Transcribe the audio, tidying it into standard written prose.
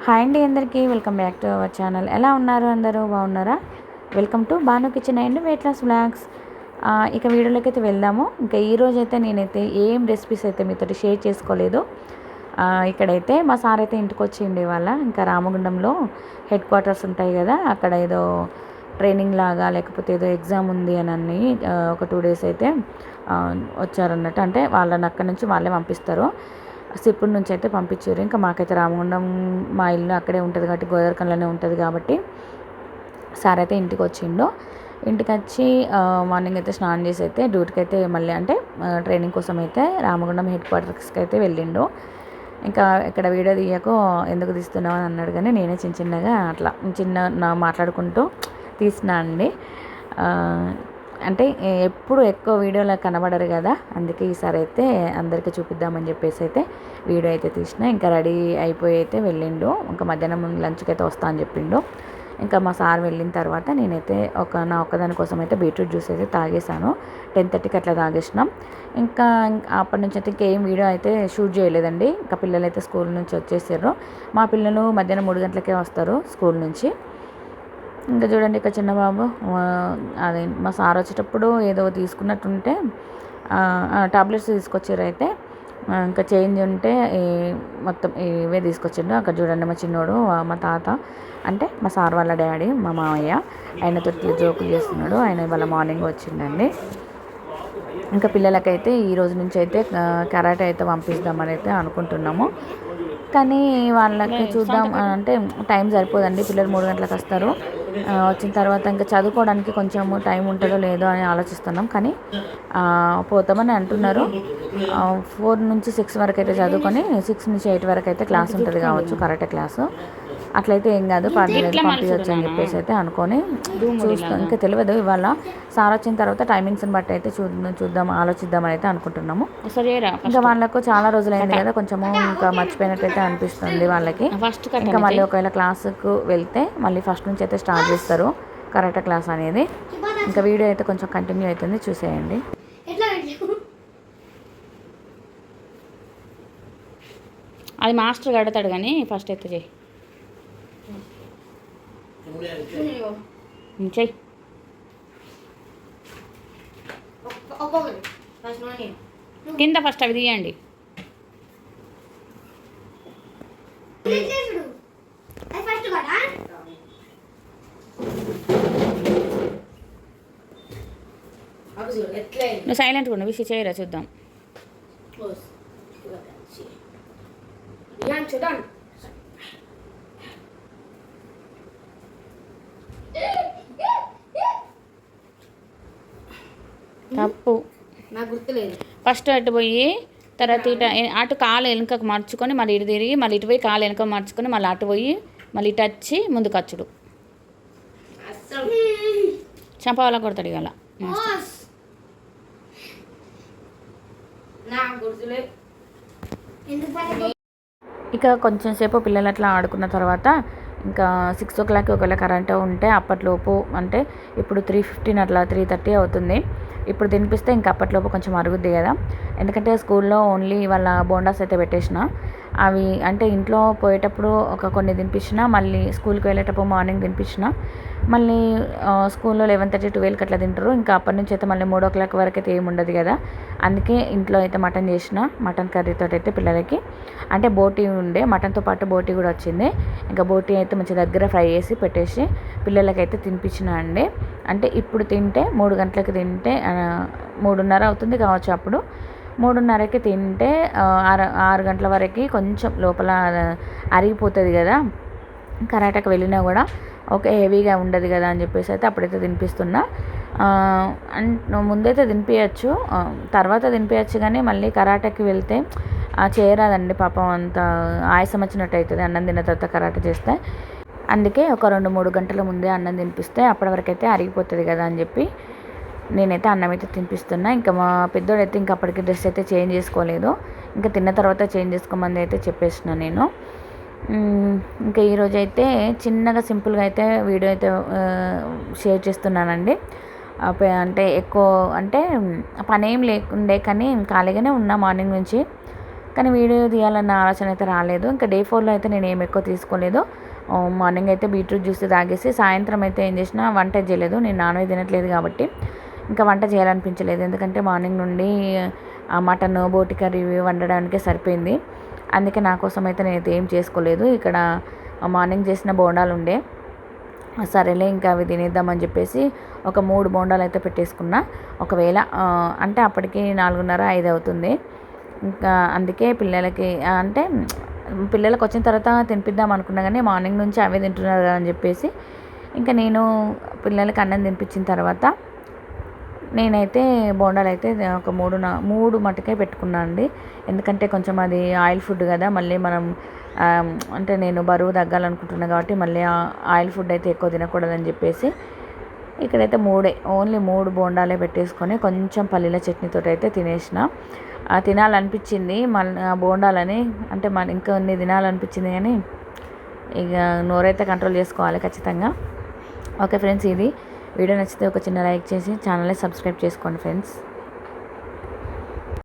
Hi అండి, అందరికీ welcome back to our channel. ఎలా ఉన్నారు? అందరూ బాగున్నారా? Welcome to Banu kitchen and weight loss vlogs. ఇక వీడియోలోకి అయితే వెళ్దాము. ఇంకా ఈరోజు అయితే నేనైతే ఏం రెసిపీస్ అయితే మీతో షేర్ చేసుకోలేదు. ఇక్కడైతే మా సార్ అయితే ఇంటికి వచ్చి ఉండేవాళ్ళ. ఇంకా రామగుండంలో హెడ్ క్వార్టర్స్ ఉంటాయి కదా, అక్కడ ఏదో ట్రైనింగ్ లాగా లేకపోతే ఏదో ఎగ్జామ్ ఉంది అని ఒక 2 days అయితే వచ్చారన్నట్టు. అంటే వాళ్ళని అక్కడి నుంచి వాళ్ళే పంపిస్తారు. సిప్పుడు నుంచి అయితే పంపించారు. ఇంకా మాకైతే రామగుండం మా ఇల్లు అక్కడే ఉంటుంది కాబట్టి గోదావరికంలోనే ఉంటుంది కాబట్టి సార్ అయితే ఇంటికి వచ్చిండు. ఇంటికి వచ్చి మార్నింగ్ అయితే స్నానం చేసి అయితే డ్యూటీకి అయితే మళ్ళీ అంటే ట్రైనింగ్ కోసం అయితే రామగుండం హెడ్ క్వార్టర్స్కి అయితే వెళ్ళిండు. ఇంకా ఇక్కడ వీడియో తీయకు ఎందుకు తీస్తున్నావు అని అన్నాడు, కానీ నేనే చిన్నగా అట్లా మాట్లాడుకుంటూ తీసినా అండి. అంటే ఎప్పుడు ఎక్కువ వీడియోలో కనబడరు కదా, అందుకే ఈసారి అయితే అందరికీ చూపిద్దామని చెప్పేసి అయితే వీడియో అయితే తీసిన. ఇంకా రెడీ అయిపోయి అయితే వెళ్ళిండు. ఇంకా మధ్యాహ్నం లంచ్కి అయితే వస్తా అని చెప్పిండు. ఇంకా మా సార్ వెళ్ళిన తర్వాత నేనైతే నా ఒక్కదాని కోసం అయితే బీట్రూట్ జ్యూస్ అయితే తాగేసాను. 10:30కి అట్లా తాగేసినాం. ఇంకా అప్పటి నుంచి అయితే ఇంకేం వీడియో అయితే షూట్ చేయలేదండి. ఇంకా పిల్లలు అయితే స్కూల్ నుంచి వచ్చేసారు. మా పిల్లలు మధ్యాహ్నం 3 గంటలకే వస్తారు స్కూల్ నుంచి. ఇంకా చూడండి, ఇక్కడ చిన్న బాబు అదే మా సార్ వచ్చేటప్పుడు ఏదో తీసుకున్నట్టుంటే టాబ్లెట్స్ తీసుకొచ్చారు. అయితే ఇంకా చేంజ్ ఉంటే మొత్తం ఇవే తీసుకొచ్చిండు. అక్కడ చూడండి మా చిన్నోడు మా తాత అంటే మా సార్ వాళ్ళ డాడీ మా మామయ్య ఆయనతో జోకులు చేస్తున్నాడు. ఆయన ఇవాళ మార్నింగ్ వచ్చిండండి. ఇంకా పిల్లలకైతే ఈ రోజు నుంచి అయితే కరాటే అయితే పంపిస్తామని అయితే అనుకుంటున్నాము. కానీ వాళ్ళకి చూద్దాం అంటే టైం సరిపోదండి. పిల్లలు 3 గంటలకు వస్తారు. వచ్చిన తర్వాత ఇంకా చదువుకోవడానికి కొంచెం టైం ఉంటుందో లేదో అని ఆలోచిస్తున్నాం. కానీ పోతామని అంటున్నారు. 4 నుంచి 6 వరకు అయితే చదువుకొని 6 నుంచి 8 వరకు అయితే క్లాస్ ఉంటుంది కావచ్చు, కరాటే క్లాసు. అట్లయితే ఏం కాదు, పంపించవచ్చు అని చెప్పేసి అయితే అనుకొని చూస్తాం. ఇంకా తెలియదు, ఇవాళ సార్ వచ్చిన తర్వాత టైమింగ్స్ని బట్టి అయితే ఆలోచిద్దామని అయితే అనుకుంటున్నాము. ఇంకా వాళ్ళకు చాలా రోజులైంది కదా, కొంచెము ఇంకా మర్చిపోయినట్టయితే అనిపిస్తుంది వాళ్ళకి. ఇంకా మళ్ళీ ఒకవేళ క్లాసుకు వెళ్తే మళ్ళీ ఫస్ట్ నుంచి అయితే స్టార్ట్ చేస్తారు కరాటే క్లాస్ అనేది. ఇంకా వీడియో అయితే కొంచెం కంటిన్యూ అవుతుంది, చూసేయండి. అది మాస్టర్ కడతాడు కానీ ఫస్ట్ అయితే చెయ్యి కింద ఫస్ట్ అవి తీయండి. నువ్వు సైలెంట్గా ఉండు, విషయం చేయరా చూద్దాం. తప్పు నాకు గుర్తులేదు. ఫస్ట్ అటు పోయి తర్వాత అటు కాలు వెనుకకు మార్చుకొని మళ్ళీ ఇటు తిరిగి మళ్ళీ ఇటు పోయి కాలు వెనుక మార్చుకొని మళ్ళీ అటు పోయి మళ్ళీ ఇటు వచ్చి ముందు ఖర్చుడు చంపవాళ్ళ కొడతాడు ఇవాళ. ఇక కొంచెం సేపు పిల్లలు అట్లా ఆడుకున్న తర్వాత ఇంకా 6 o'clock ఒకవేళ కరెంటు ఉంటే అప్పట్లోపు అంటే ఇప్పుడు 3:15 అట్లా 3:30 అవుతుంది. ఇప్పుడు తినిపిస్తే ఇంకా అప్పట్లోపు కొంచెం అరుగుద్ది కదా. ఎందుకంటే స్కూల్లో ఓన్లీ వాళ్ళ బోండాస్ అయితే పెట్టేసిన, అవి అంటే ఇంట్లో పోయేటప్పుడు కొన్ని తినిపించిన, మళ్ళీ స్కూల్కి వెళ్ళేటప్పుడు మార్నింగ్ తినిపించిన, మళ్ళీ స్కూల్లో 11:30 12కి అట్లా తింటారు. ఇంకా అప్పటి నుంచి అయితే మళ్ళీ 3 o'clock వరకు అయితే ఏమి ఉండదు కదా. అందుకే ఇంట్లో అయితే మటన్ చేసిన, మటన్ కర్రీతో అయితే పిల్లలకి అంటే బోటీ ఉండే, మటన్తో పాటు బోటీ కూడా వచ్చింది. ఇంకా బోటీ అయితే మంచి దగ్గర ఫ్రై చేసి పెట్టేసి పిల్లలకైతే తినిపించిన అండి. అంటే ఇప్పుడు తింటే 3 గంటలకు తింటే 3:30 అవుతుంది కావచ్చు. అప్పుడు 3:30కి తింటే 6 గంటల వరకు కొంచెం లోపల అరిగిపోతుంది కదా, కరాటకు వెళ్ళినా కూడా ఓకే హెవీగా ఉండదు కదా అని చెప్పేసి అయితే అప్పుడైతే తినిపిస్తున్నా. ముందైతే తినిపించచ్చు, తర్వాత తినిపించచ్చు, కానీ మళ్ళీ కరాటకి వెళ్తే చేయరాదండి పాపం, అంత ఆయాసం వచ్చినట్టు అవుతుంది అన్నం తిన్న తర్వాత కరాటే చేస్తే. అందుకే ఒక 2-3 గంటల ముందే అన్నం తినిపిస్తే అప్పటి వరకు అయితే అరిగిపోతుంది కదా అని చెప్పి నేనైతే అన్నం అయితే తినిపిస్తున్నా. ఇంకా మా పెద్దోడైతే ఇంకా అప్పటికి డ్రెస్ అయితే చేంజ్ చేసుకోలేదు, ఇంకా తిన్న తర్వాత చేంజ్ చేసుకోమని అయితే చెప్పేసిన నేను. ఇంకా ఈరోజు అయితే చిన్నగా సింపుల్గా అయితే వీడియో అయితే షేర్ చేస్తున్నానండి. అంటే ఎక్కువ అంటే పని ఏం లేకుండే, కానీ ఖాళీగానే ఉన్నా మార్నింగ్ నుంచి. కానీ వీడియో తీయాలన్న ఆలోచన అయితే రాలేదు. ఇంకా డే 4లో అయితే నేను ఏం ఎక్కువ తీసుకోలేదు. మార్నింగ్ అయితే బీట్రూట్ జ్యూస్ తాగేసి సాయంత్రం అయితే ఏం చేసినా వంట చేయలేదు. నేను నాన్ వెజ్ తినట్లేదు కాబట్టి ఇంకా వంట చేయాలనిపించలేదు. ఎందుకంటే మార్నింగ్ నుండి మటన్ బోటి కర్రీ వండడానికే సరిపోయింది. అందుకే నా కోసం అయితే నేనైతే ఏం చేసుకోలేదు. ఇక్కడ మార్నింగ్ చేసిన బోండాలు ఉండే, సరేలే ఇంకా అవి తినేద్దామని చెప్పేసి ఒక 3 బోండాలు అయితే పెట్టేసుకున్నా. ఒకవేళ అంటే అప్పటికి 4:30, 5 అవుతుంది. ఇంకా అందుకే పిల్లలకి అంటే పిల్లలకు వచ్చిన తర్వాత తినిపిద్దాం అనుకున్నా, కానీ మార్నింగ్ నుంచి అవే తింటున్నారు కదా అని చెప్పేసి ఇంకా నేను పిల్లలకి అన్నం తినిపించిన తర్వాత నేనైతే బోండాలు అయితే ఒక 3 మటుకే పెట్టుకున్నాను అండి. ఎందుకంటే కొంచెం అది ఆయిల్ ఫుడ్ కదా, మళ్ళీ మనం అంటే నేను బరువు తగ్గాలనుకుంటున్నాను కాబట్టి మళ్ళీ ఆయిల్ ఫుడ్ అయితే ఎక్కువ తినకూడదని చెప్పేసి ఇక్కడైతే ఓన్లీ 3 బోండాలే పెట్టేసుకొని కొంచెం పల్లీల చట్నీతో అయితే తినేసిన. తినాలనిపించింది మళ్ళీ బోండాలని, అంటే ఇంకొన్ని తినాలనిపించింది, కానీ ఇక నోరైతే కంట్రోల్ చేసుకోవాలి ఖచ్చితంగా. ఓకే ఫ్రెండ్స్, ఇది వీడియో నచ్చితే ఒక చిన్న లైక్ చేసి ఛానల్ని సబ్స్క్రైబ్ చేసుకోండి ఫ్రెండ్స్.